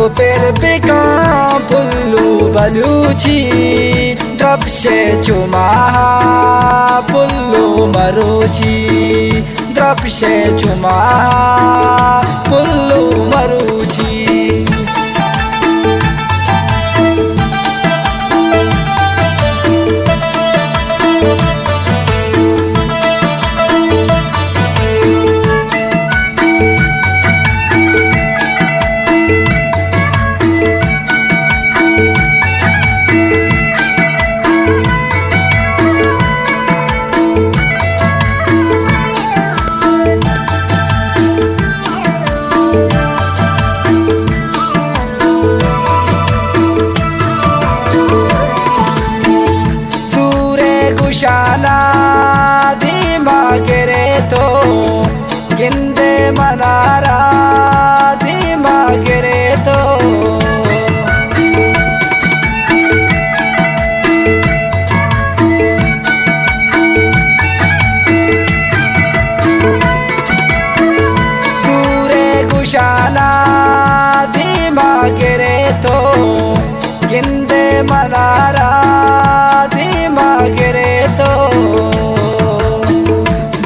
तो फिर बिका पुल्लू बलूची द्रब्शे चुमा पुल्लू मरुची द्रब्शे चुमा पुल्लू मरुची शाला धीमा गिरे तो गिंदे मनारा धीमा गिरे तो सूरे गुशाला धीमा गिरे तो गिंदे मनारा धीमा गिरे तो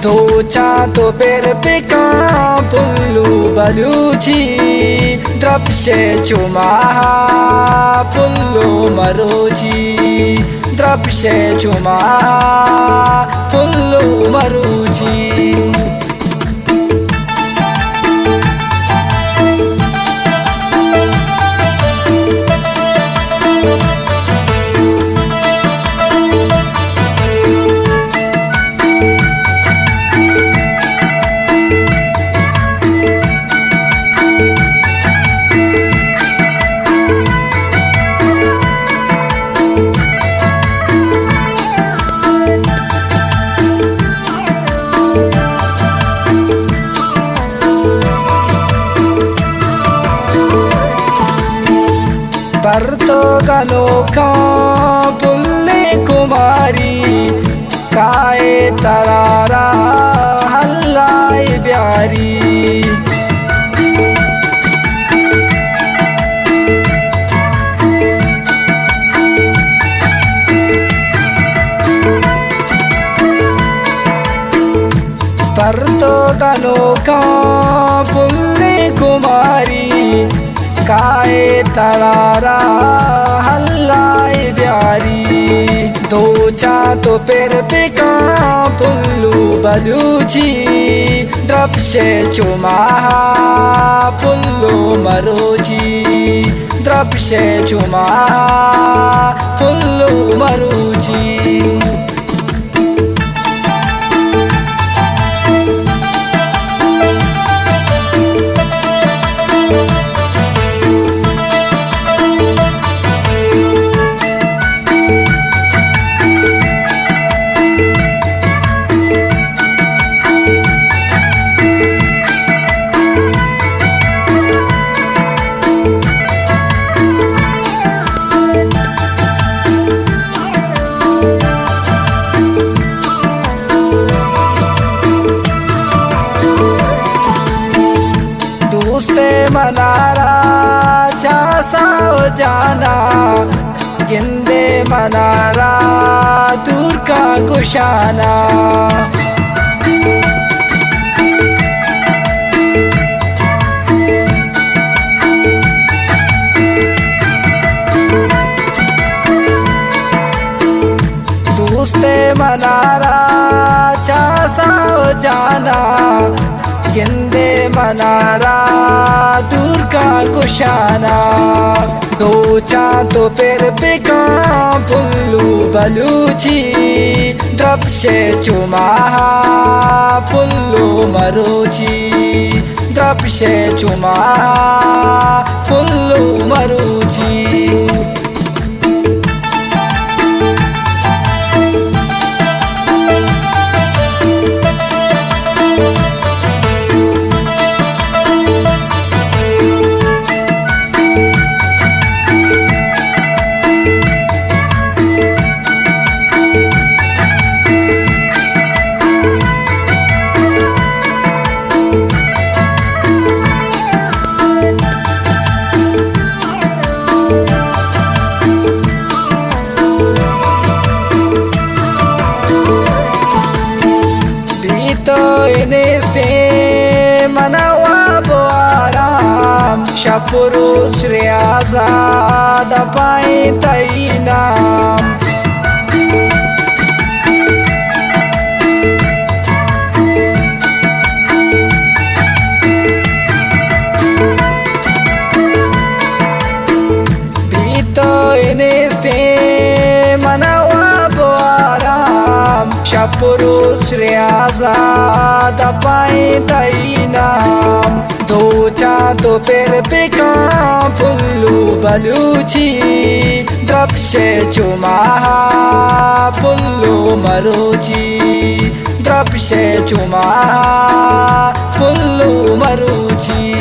धोचा तो फिर बिका पुल्लू बलूची द्रब्शे चुमा पुल्लू मरुची द्रब्शे चुमा पुल्लू मरुची परतो गलोका पुल्ले कुमारी काए तरारा हल्लाए ब्यारी परतो गलोका पुल्ले कुमारी काए तरारा हल्लाए ब्यारी धोचा तो फिर बिका पुल्लू बलूची द्रब्शे चुमा पुल्लू मरुची द्रब्शे चुमा पुल्लू मरुची दोस्ते मनारा चासा जाना गिंदे मनारा दूर का गुशाना दोस्ते मनारा चासा जाना गिंदे मनारा दूर का गुशाना धोचा तो फिर बिका पुल्लू बलूची द्रब्शे चुमा पुल्लू मरुची द्रब्शे चुमा पुल्लू मरुची इनिस्ते मनावा बोआराम शपुरुष रियाजाद पाई तईनाम इनिस्ते मनावा बोआराम शपुरुष रियाजाद पाई तईनाम दो चाँदों पर पिका पुल्लू बलूची द्रप्शे चुमाहा पुल्लू मरुची द्रप्शे चुमाहा पुल्लू मरुची